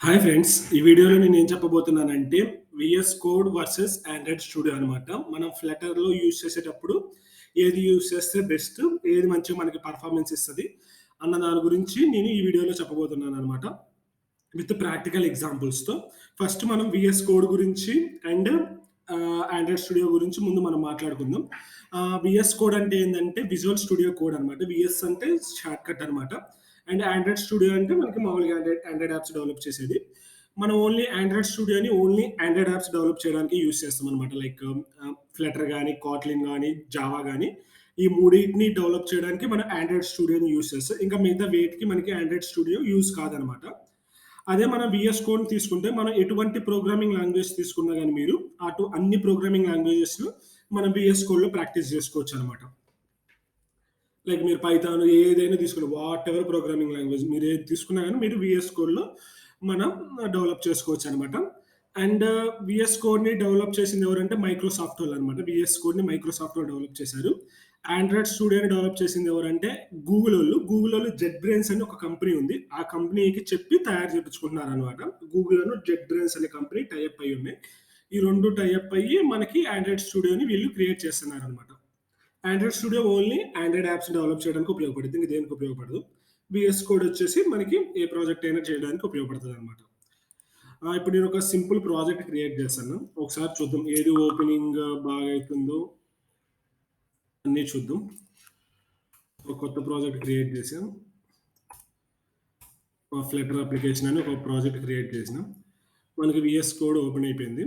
Hi friends. ఈ వీడియోలో నేనేం చెప్పబోతున్నానంటే, VS Code versus Android Studio అనమాట. మనం ఫ్లటర్‌లో యూజ్ చేసేటప్పుడు ఏది యూజ్ చేస్తే బెస్ట్, ఏది మంచిగా మనకి పెర్ఫార్మన్స్ ఇస్తది, అన్న దాని గురించి నేను ఈ వీడియోలో చెప్పబోతున్నాననమాట. విత్ ప్రాక్టికల్ ఎగ్జాంపుల్స్‌తో. ఫస్ట్ మనం వీఎస్ కోడ్ గురించి అండ్ ఆండ్రాయిడ్ స్టూడియో గురించి ముందు మనం మాట్లాడుకుందాం. వీఎస్ కోడ్ అంటే ఏందంటే విజువల్ స్టూడియో కోడ్ అనమాట. వీఎస్ అంటే షార్ట్‌కట్ అనమాట. అండ్ ఆండ్రాయిడ్ స్టూడియో అంటే మనకి మామూలుగా ఆండ్రాయిడ్ యాప్స్ డెవలప్ చేసేది. మనం ఓన్లీ ఆండ్రాయిడ్ స్టూడియోని ఓన్లీ ఆండ్రాయిడ్ యాప్స్ డెవలప్ చేయడానికి యూజ్ చేస్తామనమాట. లైక్ ఫ్లటర్ గాని, కాట్లిన్ గాని, జావా గాని ఈ మూడిటిని డెవలప్ చేయడానికి మనం ఆండ్రాయిడ్ స్టూడియోని యూజ్ చేస్తాం. ఇంకా మిగతా వేటికి మనకి ఆండ్రాయిడ్ స్టూడియో యూజ్ కాదనమాట. అదే మనం వీఎస్ కోడ్‌ని తీసుకుంటే మనం ఎటువంటి ప్రోగ్రామింగ్ లాంగ్వేజ్ తీసుకున్నా గాని మీరు అన్ని ప్రోగ్రామింగ్ లాంగ్వేజెస్‌లో మనం వీఎస్ కోడ్‌లో ప్రాక్టీస్ చేసుకోవచ్చనమాట. లైక్ మీరు పైథాన్ ఏదైనా తీసుకోండి. వాటెవర్ ప్రోగ్రామింగ్ లాంగ్వేజ్ మీరు ఏది తీసుకున్నా గాని మీరు వీఎస్ కోడ్‌లో మనం డెవలప్ చేసుకోవచ్చనమాట. అండ్ వీఎస్ కోడ్‌ని డెవలప్ చేసింది ఎవరంటే మైక్రోసాఫ్ట్ వాళ్ళనమాట. వీఎస్ కోడ్‌ని మైక్రోసాఫ్ట్ వాళ్ళు డెవలప్ చేశారు. ఆండ్రాయిడ్ స్టూడియోని డెవలప్ చేసింది ఎవరంటే గూగులోళ్ళు. గూగులోళ్ళు జెట్ బ్రెయిన్స్ అని ఒక కంపెనీ ఉంది. ఆ కంపెనీకి చెప్పి తయారు చేపించుకుంటున్నారనమాట. గూగుల్ జెట్ బ్రెయిన్స్ అనే కంపెనీ టై అప్ అయ్యి ఉన్నాయి. ఈ 2 టై అప్ అయ్యి మనకి ఆండ్రాయిడ్ స్టూడియోని వీళ్ళు క్రియేట్ చేస్తున్నారనమాట. Android studio only Android apps develop చేయడానికి ఉపయోగపడుద్ది. ఇంక దేనికి ఉపయోగపడదు. వీఎస్ కోడ్ వచ్చేసి మనకి ఏ ప్రాజెక్ట్ అయినా చేయడానికి ఉపయోగపడతదనమాట. ఇప్పుడు నేను ఒక సింపుల్ ప్రాజెక్ట్ క్రియేట్ చేశాను. ఒకసారి చూద్దాం ఏది ఓపెనింగ్ బాగా అయితుందో అన్నీ చూద్దాం. ఒక కొత్త ప్రాజెక్ట్ క్రియేట్ చేశాం. ఫ్లటర్ అప్లికేషన్ అని ఒక ప్రాజెక్ట్ క్రియేట్ చేసినాం. మనకి వీఎస్ కోడ్ ఓపెన్ అయిపోయింది.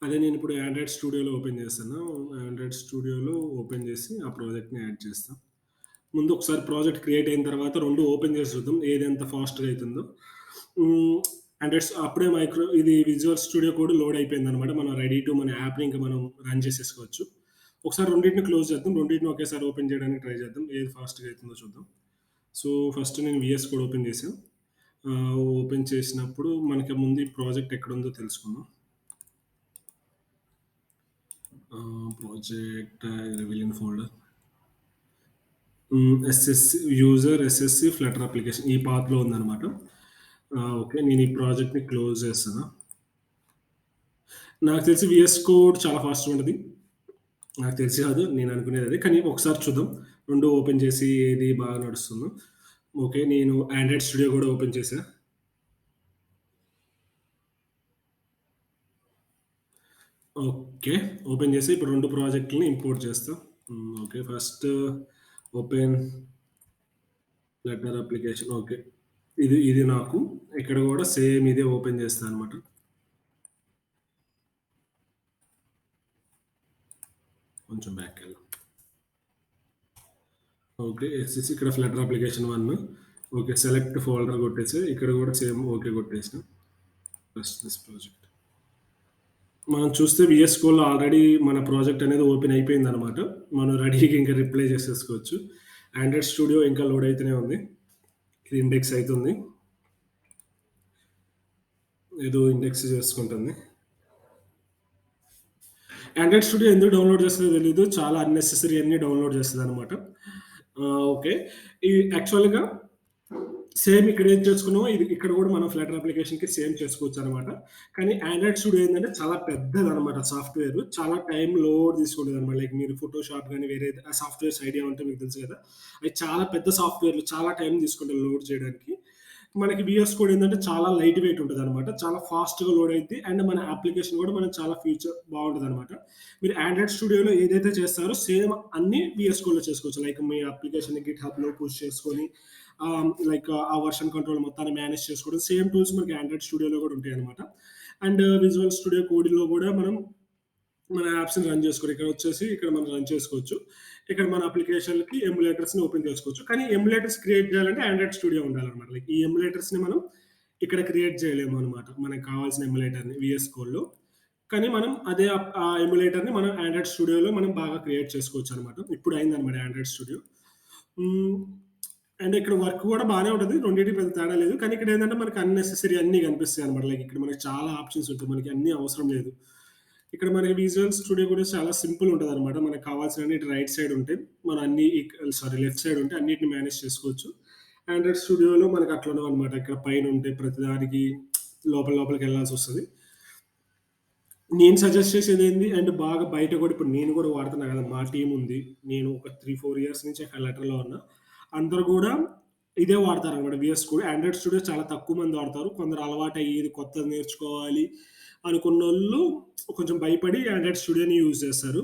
అదే నేను ఇప్పుడు ఆండ్రాయిడ్ స్టూడియోలో ఓపెన్ చేస్తాను. ఆండ్రాయిడ్ స్టూడియోలో ఓపెన్ చేసి ఆ ప్రాజెక్ట్‌ని యాడ్ చేస్తా. ముందు ఒకసారి ప్రాజెక్ట్ క్రియేట్ అయిన తర్వాత 2 ఓపెన్ చేసి చూద్దాం. ఏది ఎంత ఫాస్ట్‌గా అయితుందో. హ్మ్. ఆండ్రాయిడ్స్ అప్పుడే ఇది విజువల్ స్టూడియో కోడ్ లోడ్ అయిపోయిందనమాట. మనం రెడీ టు మన యాప్‌ని ఇంకా మనం రన్ చేసేసుకోవచ్చు. ఒకసారి రెండిటిని క్లోజ్ చేద్దాం. రెండిటిని ఒకేసారి ఓపెన్ చేయడానికి ట్రై చేద్దాం. ఏది ఫాస్ట్‌గా అయితుందో చూద్దాం. సో, ఫస్ట్ నేను వీఎస్ కోడ్ ఓపెన్ చేశా. ఓపెన్ చేసినప్పుడు మనకి ముందు ఈ ప్రాజెక్ట్ ఎక్కడుందో తెలుసుకుందాం. Project reveal in folder. SSC user SSC Flutter application ఈ పాత్‌లో ఉందనమాట. ఓకే. నేను ఈ ప్రాజెక్ట్‌ని క్లోజ్ చేస్తున్నా. నాకు తెలిసి వీఎస్ కోడ్ చాలా ఫాస్ట్‌గా ఉంటది. నాకు తెలిసి కాదు. నేను అనుకునేది అదే. కానీ ఒకసారి చూద్దాం. 2 ఓపెన్ చేసి ఏది బాగా నడుస్తుందో. ఓకే. నేను ఆండ్రాయిడ్ స్టూడియో కూడా ఓపెన్ చేశా. ఓకే. ఓపెన్ చేసి ఇప్పుడు 2 ప్రాజెక్ట్‌లని ఇంపోర్ట్ చేస్తా. Okay. First open Flutter application okay. ఇది నాకు ఇక్కడ కూడా సేమ్ ఇదే ఓపెన్ చేస్తా అనమాట. కొంచెం బ్యాక్‌కెళ్దాం. ఓకే. ఎస్ఎస్‌సి ఇక్కడ Flutter application 1 okay. Select folder కొట్టేసి ఇక్కడ కూడా సేమ్ ఓకే కొట్టేసిన. First this project. మనం చూస్తే వీఎస్ కోడ్‌లో ఆల్రెడీ మన ప్రాజెక్ట్ అనేది ఓపెన్ అయిపోయిందనమాట. మనం రెడీగా ఇంకా రిప్లై చేసేసుకోవచ్చు. ఆండ్రాయిడ్ స్టూడియో ఇంకా లోడ్ అయితూనే ఉంది. ఇది ఇండెక్స్ అయితుంది. ఏదో ఇండెక్స్ చేసుకుంటుంది. ఆండ్రాయిడ్ స్టూడియో ఎందుకు డౌన్‌లోడ్ చేస్తదో తెలీదు. చాలా అన్నెసెసరీ అన్నీ డౌన్‌లోడ్ చేస్తదనమాట. ఓకే. ఈ యాక్చువల్‌గా సేమ్ ఇక్కడ ఏం చేసుకున్నామో ఇది ఇక్కడ కూడా మనం ఫ్లటర్ అప్లికేషన్‌కి సేమ్ చేసుకోవచ్చనమాట. కానీ ఆండ్రాయిడ్ స్టూడియో ఏందంటే చాలా పెద్దదనమాట సాఫ్ట్‌వేర్. చాలా టైమ్ లోడ్ తీసుకుంటదనమాట. లైక్ మీరు ఫోటోషాప్ గాని వేరే సాఫ్ట్‌వేర్స్ ఐడియా ఉంటే మీకు తెలుసు కదా! అవి చాలా పెద్ద సాఫ్ట్‌వేర్‌లు చాలా టైమ్ తీసుకుంటాయి లోడ్ చేయడానికి. మనకి వీఎస్ కోడ్ ఏందంటే చాలా లైట్ వెయిట్ ఉంటదనమాట. చాలా ఫాస్ట్‌గా లోడ్ అయిద్ది. అండ్ మన అప్లికేషన్ కూడా మనకు చాలా ఫ్యూచర్ బావుంటదనమాట. మీరు ఆండ్రాయిడ్ స్టూడియోలో ఏదైతే చేస్తారో సేమ్ అన్నీ వీఎస్ కోడ్‌లో చేసుకోవచ్చు. లైక్ మీ అప్లికేషన్‌ని గిట్‌హబ్‌లో పుష్ చేసుకొని లైక్ ఆ వర్షన్ కంట్రోల్ మొత్తాన్ని మేనేజ్ చేసుకోవడం. సేమ్ టూల్స్ మనకి ఆండ్రాయిడ్ స్టూడియోలో కూడా ఉంటాయనమాట. అండ్ విజువల్ స్టూడియో కోడ్‌లో కూడా మనం మన యాప్స్‌ని రన్ చేసుకోవాలి. ఇక్కడొచ్చేసి ఇక్కడ మనం రన్ చేసుకోవచ్చు. ఇక్కడ మన అప్లికేషన్‌కి ఎమ్యులేటర్స్‌ని ఓపెన్ చేసుకోవచ్చు. కానీ ఎమ్యులేటర్స్ క్రియేట్ చేయాలంటే ఆండ్రాయిడ్ స్టూడియో ఉండాలనమాట. లైక్ ఈ ఎమ్యులేటర్స్‌ని మనం ఇక్కడ క్రియేట్ చేయలేము అనమాట. మనకు కావాల్సిన ఎమ్యులేటర్‌ని వీఎస్ కోడ్‌లో. కానీ మనం అదే ఆ ఎమ్యులేటర్‌ని మనం ఆండ్రాయిడ్ స్టూడియోలో మనం బాగా క్రియేట్ చేసుకోవచ్చనమాట. ఇప్పుడు అయిందనమాట ఆండ్రాయిడ్ స్టూడియో. హ్మ్. అండ్ ఇక్కడ వర్క్ కూడా బానే ఉంటది. రెండిటికి పెద్ద తేడా లేదు. కానీ ఇక్కడేంటంటే మనకి అన్నెసెసరీ అన్నీ కనిపిస్తాయన్నమాట. లైక్ ఇక్కడ మనకి చాలా ఆప్షన్స్ ఉంటాయి. మనకి అన్నీ అవసరం లేదు. ఇక్కడ మనకి విజువల్ స్టూడియో కూడా చాలా సింపుల్ ఉంటదన్నమాట. మనకు కావాల్సినన్ని ఇటు రైట్ సైడ్ ఉంటాయి. మన అన్ని సారీ లెఫ్ట్ సైడ్ ఉంటే అన్నిటిని మేనేజ్ చేసుకోవచ్చు. ఆండ్రాయిడ్ స్టూడియోలో మనకు అట్లా ఉండవనమాట. ఇక్కడ పైనుంటాయి ప్రతిదానికి లోపలికెళ్ళాల్సొస్తది. నేను సజెస్ట్ చేసేదేంది అంటే బాగా బయట గూడా ఇప్పుడు నేను గూడా వాడుతున్నా గదా! మా టీముంది. నేను ఒక 3, 4 ఇయర్స్ నుంచి ఫ్లటర్‌లో ఉన్నా. అందరూ గూడా ఇదే వాడతారనమాట. VS Code. ఆండ్రాయిడ్ స్టూడియో చాలా తక్కువ మంది వాడతారు. కొందరు అలవాటయ్యి ఇది కొత్తది నేర్చుకోవాలి అనుకున్నోళ్ళు కొంచెం భయపడి ఆండ్రాయిడ్ స్టూడియోని యూజ్ చేస్తారు.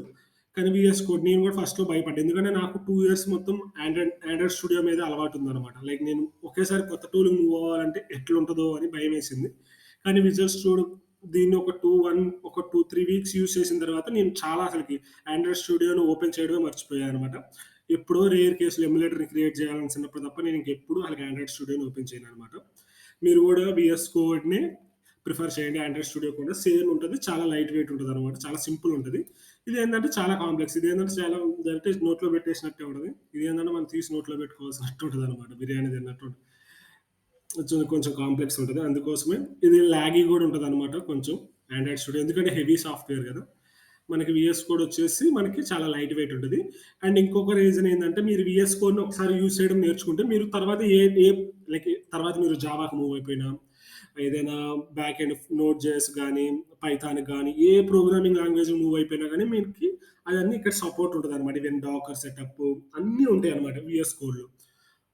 కానీ వీఎస్ కోడ్ నేను గూడా ఫస్ట్‌లో భయపడ్డా. ఎందుకంటే నాకు 2 ఇయర్స్ మొత్తం ఆండ్రాయిడ్ స్టూడియో మీద అలవాటుందనమాట. లైక్ నేను ఒకేసారి కొత్త టూల్‌కి మూవ్ అవ్వాలంటే ఎట్లుంటదో అని భయమేసింది. కానీ విజువల్ స్టూడియో దీన్ని ఒక 2, 3 వీక్స్ యూజ్ చేసిన తర్వాత నేను చాలా అసలకి ఆండ్రాయిడ్ స్టూడియోని ఓపెన్ చేయడమే మర్చిపోయాననమాట. ఎప్పుడో రేర్ కేస్‌లో ఎమ్యులేటర్‌ని క్రియేట్ చేయాలనుకున్నప్పుడు తప్ప నేను ఇంకెప్పుడు అసలకి ఆండ్రాయిడ్ స్టూడియోని ఓపెన్ చేయననమాట. మీరు గూడా వీఎస్ కోడ్‌ని ప్రిఫర్ చేయండి. ఆండ్రాయిడ్ స్టూడియో కూడా సేమ్ ఉంటది. చాలా లైట్ వెయిట్ ఉంటదనమాట. చాలా సింపుల్ ఉంటది. ఇదేంటంటే చాలా కాంప్లెక్స్. ఇదేంటంటే చాలా డైరెక్ట్ నోట్లో పెట్టేసినట్టే ఉంటది. ఇదేంటంటే మనం తీసి నోట్లో పెట్టుకోవాల్సినట్టు ఉంటదనమాట. బిర్యానీ తిన్నట్టు ఉంటది. కొంచెం కాంప్లెక్స్ ఉంటది. అందుకోసమే ఇది లాగీ గూడా ఉంటదనమాట కొంచెం ఆండ్రాయిడ్ స్టూడియో. ఎందుకంటే హెవీ సాఫ్ట్‌వేర్ గదా! మనకి వీఎస్ కోడ్ వచ్చేసి మనకి చాలా లైట్ వెయిట్ ఉంటది. అండ్ ఇంకొక రీజన్ ఏందంటే మీరు వీఎస్ కోడ్‌ని ఒకసారి యూజ్ చేయడం నేర్చుకుంటే మీరు తర్వాత ఏ ఏ లైక్ తర్వాత మీరు జావాకి మూవ్ అయిపోయినా, ఏదైనా బ్యాక్ ఎండ్ నోడ్ జేఎస్ గానీ, పైథాన్‌కి గానీ, ఏ ప్రోగ్రామింగ్ లాంగ్వేజ్‌కి మూవ్ అయిపోయినా గానీ మీకి అయన్నీ ఇక్కడ సపోర్ట్ ఉంటదనమాట. ఈవెన్ డాకర్ సెటప్ అన్నీ ఉంటాయనమాట వీఎస్ కోడ్‌లో.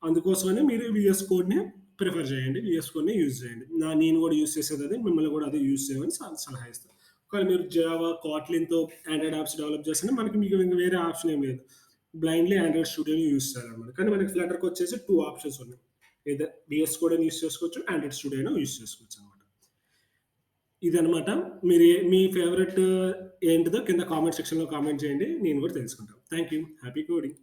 అందుకోసమనే మీరు వీఎస్ కోడ్‌ని ప్రిఫర్ చేయండి. వీఎస్ కోడ్‌ని యూజ్ చేయండి. నేను గూడా యూజ్ చేసేదదే. మిమ్మల్ని గూడా అదే యూజ్ చేయమని సలహా ఇస్తాను. ఒకవేళ మీరు జావా, కాట్లిన్‌తో ఆండ్రాయిడ్ యాప్స్ డెవలప్ చేస్తుంటే మీకు ఇంక వేరే ఆప్షన్ ఏం లేదు. బ్లైండ్‌లీ ఆండ్రాయిడ్ స్టూడియోని యూజ్ చేయాలనమాట. కానీ మనకి ఫ్లటర్‌కొచ్చేసి 2 ఆప్షన్స్ ఉన్నాయి. ఎయిదర్ వీఎస్ కోడ్ అని యూజ్ చేసుకోవచ్చు. ఆండ్రాయిడ్ స్టూడియో అయినా యూజ్ చేసుకోవచ్చనమాట. ఇదనమాట. మీ ఫేవరెట్ ఏంటిదో కింద కామెంట్ సెక్షన్‌లో కామెంట్ చేయండి. నేను గూడా తెలుసుకుంటాను. Thank you. Happy coding.